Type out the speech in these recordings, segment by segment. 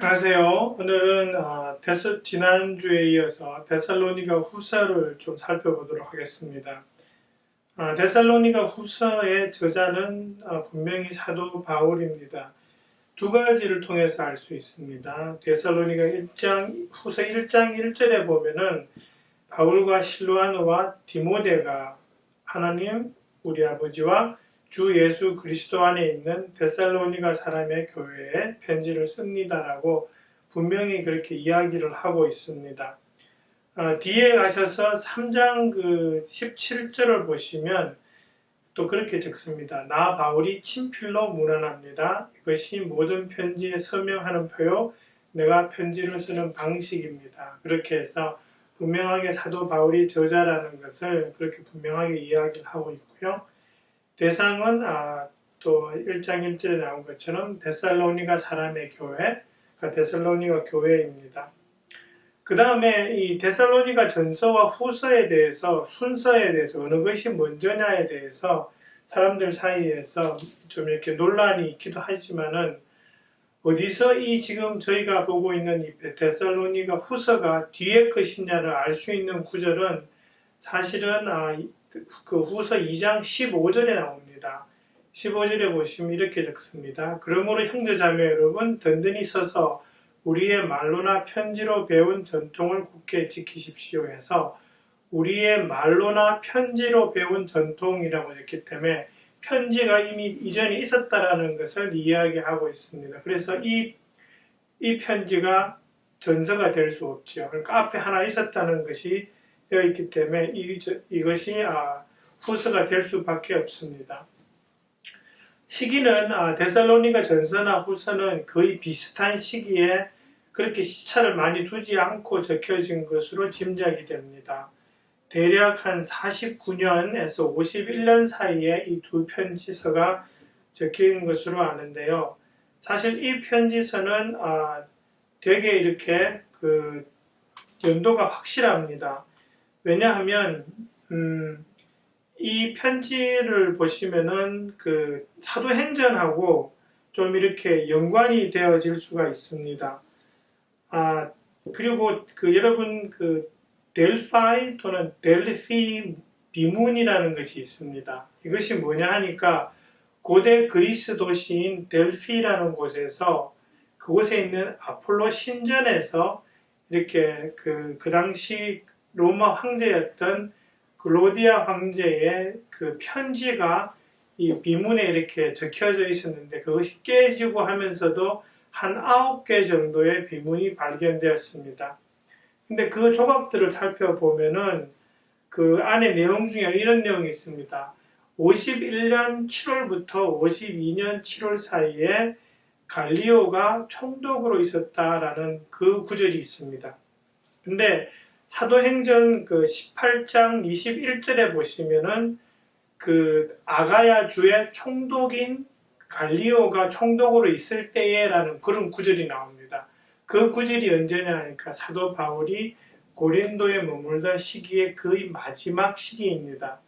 안녕하세요. 오늘은 지난주에 이어서 데살로니가 후서를 좀 살펴보도록 하겠습니다. 데살로니가 후서의 저자는 분명히 사도 바울입니다. 두 가지를 통해서 알 수 있습니다. 데살로니가 후서 1장 1절에 보면은 바울과 실로아노와 디모데가 하나님 우리 아버지와 주 예수 그리스도 안에 있는 데살로니가 사람의 교회에 편지를 씁니다라고 분명히 그렇게 이야기를 하고 있습니다. 뒤에 가셔서 3장 17절을 보시면 또 그렇게 적습니다. 나 바울이 친필로 문안합니다. 이것이 모든 편지에 서명하는 표요 내가 편지를 쓰는 방식입니다. 그렇게 해서 분명하게 사도 바울이 저자라는 것을 그렇게 분명하게 이야기를 하고 있고요. 대상은 또 1장 1절에 나온 것처럼 데살로니가 사람의 교회, 데살로니가 교회입니다. 그 다음에 이 데살로니가 전서와 후서에 대해서 순서에 대해서 어느 것이 먼저냐에 대해서 사람들 사이에서 좀 이렇게 논란이 있기도 하지만은 어디서 이 지금 저희가 보고 있는 이 데살로니가 후서가 뒤에 것이냐를 알 수 있는 구절은 사실은 그 후서 2장 15절에 나옵니다. 15절에 보시면 이렇게 적습니다. 그러므로 형제자매 여러분 든든히 서서 우리의 말로나 편지로 배운 전통을 굳게 지키십시오 해서 우리의 말로나 편지로 배운 전통이라고 했기 때문에 편지가 이미 이전에 있었다라는 것을 이야기하고 있습니다. 그래서 이 편지가 전서가 될 수 없죠. 그러니까 앞에 하나 있었다는 것이 되어 있기 때문에 이것이 후서가 될 수밖에 없습니다. 시기는 데살로니가 전서나 후서는 거의 비슷한 시기에 그렇게 시차를 많이 두지 않고 적혀진 것으로 짐작이 됩니다. 대략 한 49년에서 51년 사이에 이 두 편지서가 적힌 것으로 아는데요. 사실 이 편지서는 되게 이렇게 연도가 확실합니다. 왜냐하면 이 편지를 보시면은 사도행전하고 좀 이렇게 연관이 되어질 수가 있습니다. 그리고 여러분 델파이 또는 델피 비문이라는 것이 있습니다. 이것이 뭐냐 하니까 고대 그리스 도시인 델피라는 곳에서 그곳에 있는 아폴로 신전에서 이렇게 그 당시 로마 황제였던 글로디아 황제의 그 편지가 이 비문에 이렇게 적혀져 있었는데 그것이 깨지고 하면서도 한 9개 정도의 비문이 발견되었습니다. 근데 그 조각들을 살펴보면은 그 안에 내용 중에 이런 내용이 있습니다. 51년 7월부터 52년 7월 사이에 갈리오가 총독으로 있었다라는 그 구절이 있습니다. 근데 사도행전 18장 21절에 보시면은 아가야 주의 총독인 갈리오가 총독으로 있을 때에라는 그런 구절이 나옵니다. 그 구절이 언제냐 하니까 사도 바울이 고린도에 머물던 시기의 거의 마지막 시기입니다.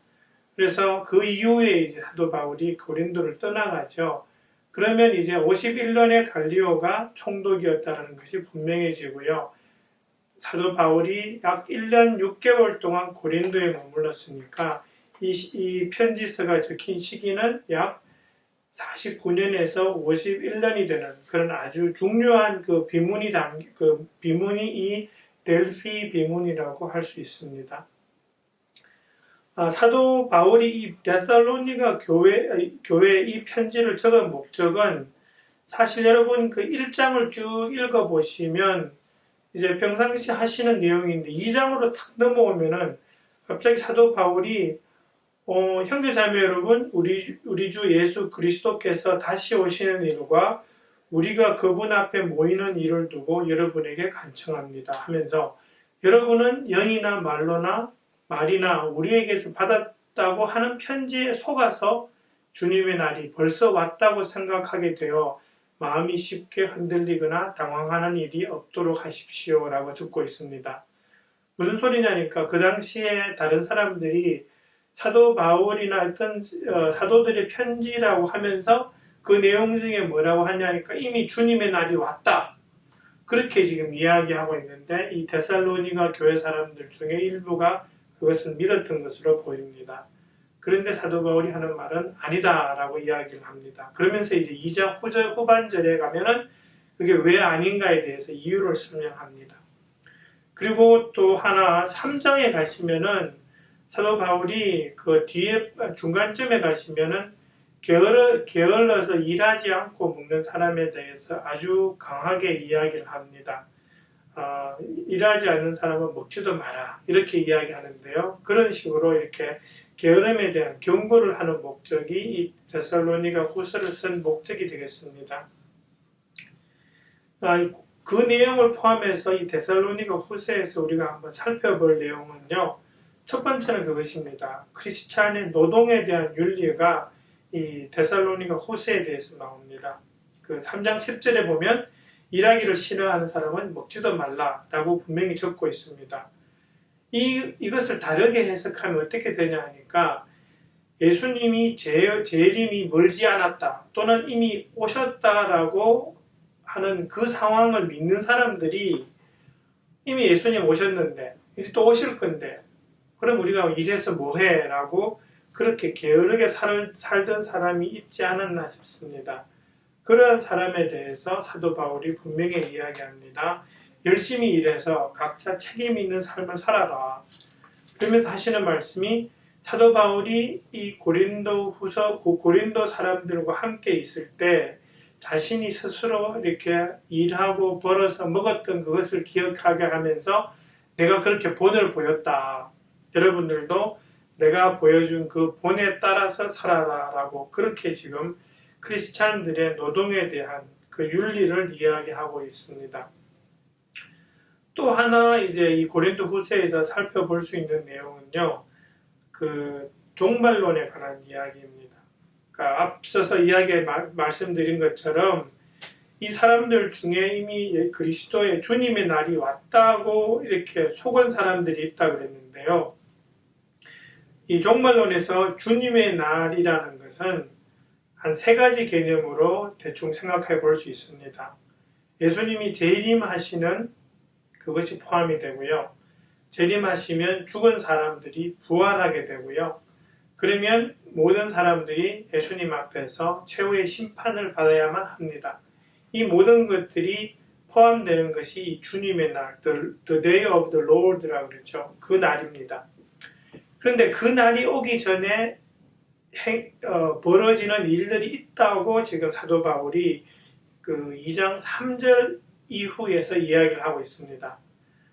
그래서 그 이후에 이제 사도 바울이 고린도를 떠나가죠. 그러면 이제 51년에 갈리오가 총독이었다는 것이 분명해지고요. 사도 바울이 약 1년 6개월 동안 고린도에 머물렀으니까 이 편지서가 적힌 시기는 약 49년에서 51년이 되는 그런 아주 중요한 비문이 이 델피 비문이라고 할 수 있습니다. 사도 바울이 이 데살로니가 교회에 이 편지를 적은 목적은 사실 여러분 1장을 쭉 읽어보시면 이제 평상시 하시는 내용인데 2장으로 탁 넘어오면은 갑자기 사도 바울이 형제자매 여러분 우리 주 예수 그리스도께서 다시 오시는 일과 우리가 그분 앞에 모이는 일을 두고 여러분에게 간청합니다 하면서 여러분은 영이나 말이나 우리에게서 받았다고 하는 편지에 속아서 주님의 날이 벌써 왔다고 생각하게 되어 마음이 쉽게 흔들리거나 당황하는 일이 없도록 하십시오 라고 적고 있습니다. 무슨 소리냐니까 그 당시에 다른 사람들이 사도 바울이나 어떤 사도들의 편지라고 하면서 그 내용 중에 뭐라고 하냐니까 이미 주님의 날이 왔다. 그렇게 지금 이야기하고 있는데 이 데살로니가 교회 사람들 중에 일부가 그것을 믿었던 것으로 보입니다. 그런데 사도 바울이 하는 말은 아니다라고 이야기를 합니다. 그러면서 이제 2장 후반절에 가면은 그게 왜 아닌가에 대해서 이유를 설명합니다. 그리고 또 하나 3장에 가시면은 사도 바울이 그 뒤에 중간쯤에 가시면은 게을러서 일하지 않고 먹는 사람에 대해서 아주 강하게 이야기를 합니다. 일하지 않는 사람은 먹지도 마라 이렇게 이야기하는데요. 그런 식으로 이렇게 게으름에 대한 경고를 하는 목적이 이 데살로니가 후서를 쓴 목적이 되겠습니다. 그 내용을 포함해서 이 데살로니가 후서에서 우리가 한번 살펴볼 내용은요. 첫 번째는 그것입니다. 크리스찬의 노동에 대한 윤리가 이 데살로니가 후서에 대해서 나옵니다. 그 3장 10절에 보면 일하기를 싫어하는 사람은 먹지도 말라라고 분명히 적고 있습니다. 이것을 다르게 해석하면 어떻게 되냐 하니까 예수님이 재림이 멀지 않았다 또는 이미 오셨다라고 하는 그 상황을 믿는 사람들이 이미 예수님 오셨는데 이제 또 오실 건데 그럼 우리가 일해서 뭐해? 라고 그렇게 게으르게 살던 사람이 있지 않았나 싶습니다. 그러한 사람에 대해서 사도 바울이 분명히 이야기합니다. 열심히 일해서 각자 책임 있는 삶을 살아라. 그러면서 하시는 말씀이 사도 바울이 이 고린도 사람들과 함께 있을 때 자신이 스스로 이렇게 일하고 벌어서 먹었던 그것을 기억하게 하면서 내가 그렇게 본을 보였다. 여러분들도 내가 보여준 그 본에 따라서 살아라 라고 그렇게 지금 크리스찬들의 노동에 대한 그 윤리를 이야기하고 있습니다. 또 하나 이제 이 고린도 후서에서 살펴볼 수 있는 내용은요. 그 종말론에 관한 이야기입니다. 그러니까 앞서서 말씀드린 것처럼 이 사람들 중에 이미 그리스도의 주님의 날이 왔다고 이렇게 속은 사람들이 있다고 그랬는데요. 이 종말론에서 주님의 날이라는 것은 한 3가지 개념으로 대충 생각해 볼 수 있습니다. 예수님이 재림하시는 그것이 포함이 되고요. 재림하시면 죽은 사람들이 부활하게 되고요. 그러면 모든 사람들이 예수님 앞에서 최후의 심판을 받아야만 합니다. 이 모든 것들이 포함되는 것이 주님의 날, the day of the Lord라고 그러죠. 그 날입니다. 그런데 그 날이 오기 전에 벌어지는 일들이 있다고 지금 사도 바울이 그 2장 3절 이후에서 이야기를 하고 있습니다.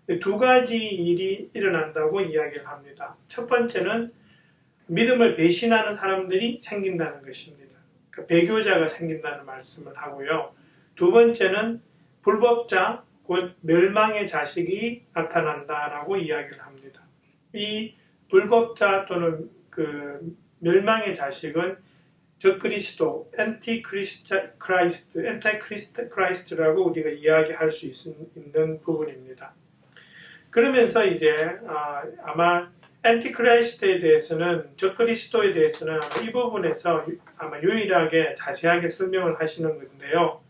2가지 일이 일어난다고 이야기를 합니다. 첫 번째는 믿음을 배신하는 사람들이 생긴다는 것입니다. 그러니까 배교자가 생긴다는 말씀을 하고요. 2번째는 불법자, 곧 멸망의 자식이 나타난다라고 이야기를 합니다. 이 불법자 또는 그 멸망의 자식은 적그리스도, 엔티크리스트라고 우리가 이야기할 수 있는 부분입니다. 그러면서 이제 아마 엔티크리스트에 대해서는 적그리스도에 대해서는 이 부분에서 아마 유일하게 자세하게 설명을 하시는 건데요.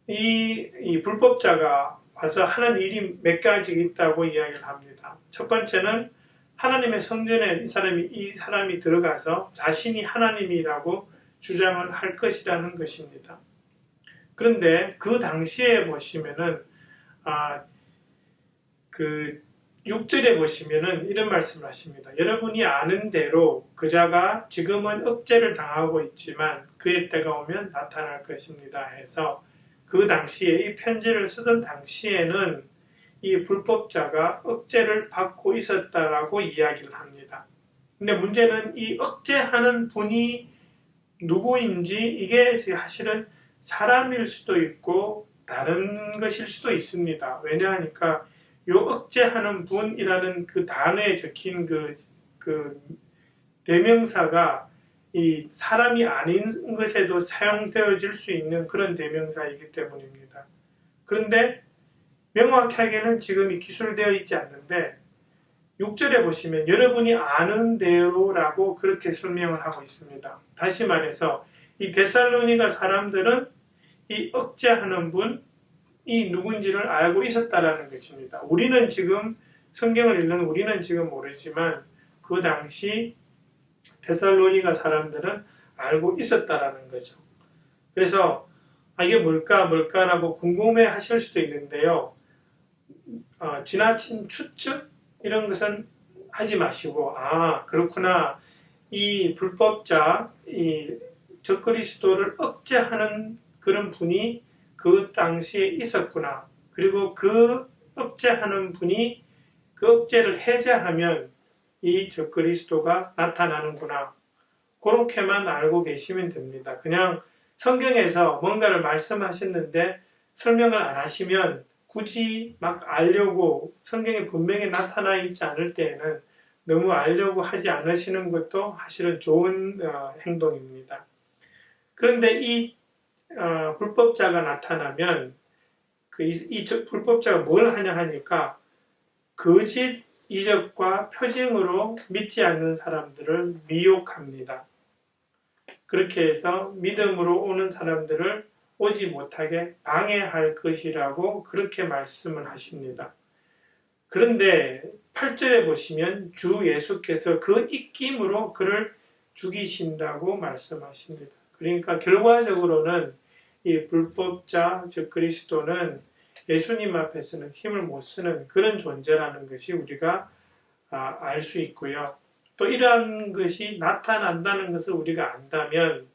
이 불법자가 와서 하는 일이 몇 가지 있다고 이야기를 합니다. 첫 번째는 하나님의 성전에 이 사람이 들어가서 자신이 하나님이라고 주장을 할 것이라는 것입니다. 그런데 그 당시에 보시면은 그 6절에 보시면은 이런 말씀을 하십니다. 여러분이 아는 대로 그자가 지금은 억제를 당하고 있지만 그의 때가 오면 나타날 것입니다. 해서 그 당시에 이 편지를 쓰던 당시에는 이 불법자가 억제를 받고 있었다라고 이야기를 합니다. 근데 문제는 이 억제하는 분이 누구인지 이게 사실은 사람일 수도 있고 다른 것일 수도 있습니다. 왜냐하니까 요 억제하는 분이라는 그 단어에 적힌 그 대명사가 이 사람이 아닌 것에도 사용되어질 수 있는 그런 대명사이기 때문입니다. 그런데 명확하게는 지금 기술되어 있지 않는데 6절에 보시면 여러분이 아는 대로라고 그렇게 설명을 하고 있습니다. 다시 말해서 이 데살로니가 사람들은 이 억제하는 분, 누군지를 알고 있었다라는 것입니다. 우리는 지금 성경을 읽는 우리는 지금 모르지만 그 당시 데살로니가 사람들은 알고 있었다라는 거죠. 그래서 이게 뭘까라고 궁금해 하실 수도 있는데요. 지나친 추측 이런 것은 하지 마시고 그렇구나, 이 불법자, 이 적그리스도를 억제하는 그런 분이 그 당시에 있었구나, 그리고 그 억제하는 분이 그 억제를 해제하면 이 적그리스도가 나타나는구나, 그렇게만 알고 계시면 됩니다. 그냥 성경에서 뭔가를 말씀하셨는데 설명을 안 하시면 굳이 막 알려고, 성경에 분명히 나타나 있지 않을 때에는 너무 알려고 하지 않으시는 것도 사실은 좋은 행동입니다. 그런데 이 불법자가 나타나면 이 불법자가 뭘 하냐 하니까 거짓 이적과 표징으로 믿지 않는 사람들을 미혹합니다. 그렇게 해서 믿음으로 오는 사람들을 오지 못하게 방해할 것이라고 그렇게 말씀을 하십니다. 그런데 8절에 보시면 주 예수께서 그 입김으로 그를 죽이신다고 말씀하십니다. 그러니까 결과적으로는 이 불법자, 즉 그리스도는 예수님 앞에서는 힘을 못 쓰는 그런 존재라는 것이 우리가 알 수 있고요. 또 이러한 것이 나타난다는 것을 우리가 안다면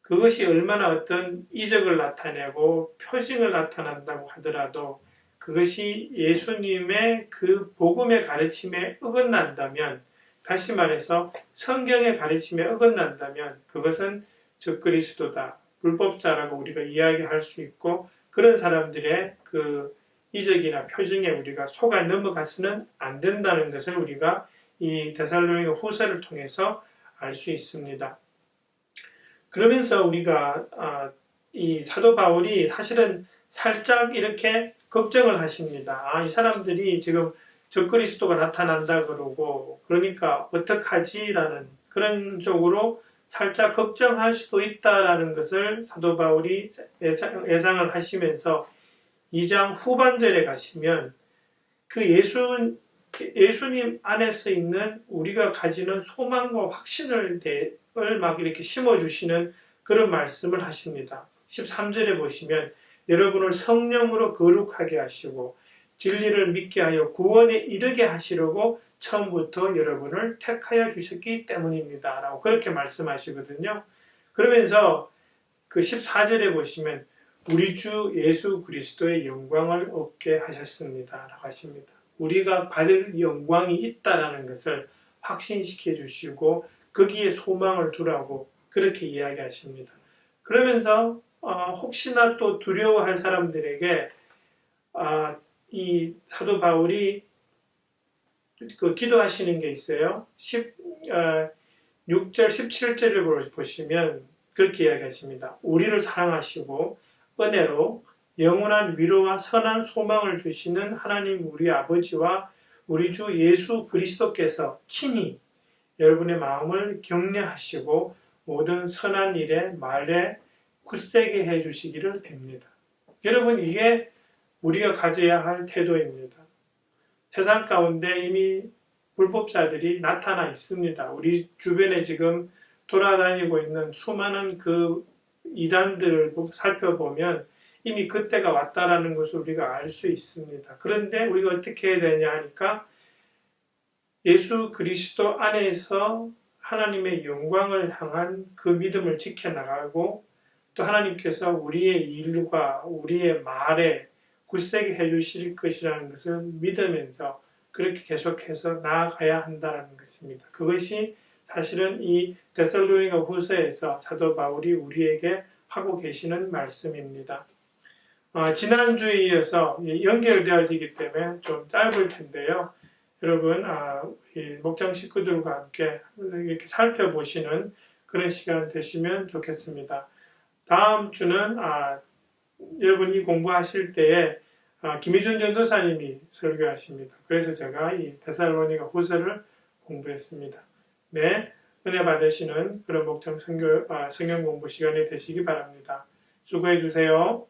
그것이 얼마나 어떤 이적을 나타내고 표징을 나타난다고 하더라도 그것이 예수님의 그 복음의 가르침에 어긋난다면, 다시 말해서 성경의 가르침에 어긋난다면 그것은 적그리스도다, 불법자라고 우리가 이야기할 수 있고, 그런 사람들의 그 이적이나 표징에 우리가 속아 넘어가서는 안 된다는 것을 우리가 이 데살로니가 후서를 통해서 알 수 있습니다. 그러면서 우리가 이 사도 바울이 사실은 살짝 이렇게 걱정을 하십니다. 이 사람들이 지금 적그리스도가 나타난다 그러고 그러니까 어떡하지라는 그런 쪽으로 살짝 걱정할 수도 있다라는 것을 사도 바울이 예상을 하시면서 2장 후반절에 가시면 그 예수님 안에서 있는 우리가 가지는 소망과 확신을 막 이렇게 심어주시는 그런 말씀을 하십니다. 13절에 보시면 여러분을 성령으로 거룩하게 하시고 진리를 믿게 하여 구원에 이르게 하시려고 처음부터 여러분을 택하여 주셨기 때문입니다 라고 그렇게 말씀하시거든요. 그러면서 그 14절에 보시면 우리 주 예수 그리스도의 영광을 얻게 하셨습니다 라고 하십니다. 우리가 받을 영광이 있다라는 것을 확신시켜 주시고 거기에 소망을 두라고 그렇게 이야기하십니다. 그러면서 혹시나 또 두려워할 사람들에게 이 사도 바울이 그 기도하시는 게 있어요. 6절, 17절을 보시면 그렇게 이야기하십니다. 우리를 사랑하시고 은혜로 영원한 위로와 선한 소망을 주시는 하나님 우리 아버지와 우리 주 예수 그리스도께서 친히 여러분의 마음을 격려하시고 모든 선한 일에 말에 굳세게 해주시기를 빕니다. 여러분, 이게 우리가 가져야 할 태도입니다. 세상 가운데 이미 불법자들이 나타나 있습니다. 우리 주변에 지금 돌아다니고 있는 수많은 그 이단들을 살펴보면 이미 그때가 왔다라는 것을 우리가 알 수 있습니다. 그런데 우리가 어떻게 해야 되냐 하니까 예수 그리스도 안에서 하나님의 영광을 향한 그 믿음을 지켜나가고 또 하나님께서 우리의 일과 우리의 말에 굳세게 해주실 것이라는 것을 믿으면서 그렇게 계속해서 나아가야 한다는 것입니다. 그것이 사실은 이 데살로니가 후서에서 사도 바울이 우리에게 하고 계시는 말씀입니다. 지난주에 이어서 연결되어지기 때문에 좀 짧을 텐데요. 여러분, 우리 목장 식구들과 함께 이렇게 살펴보시는 그런 시간 되시면 좋겠습니다. 다음 주는 여러분이 공부하실 때에 김희준 전도사님이 설교하십니다. 그래서 제가 이 데살로니가 후서를 공부했습니다. 네, 은혜 받으시는 그런 목장 성경 공부 시간이 되시기 바랍니다. 수고해 주세요.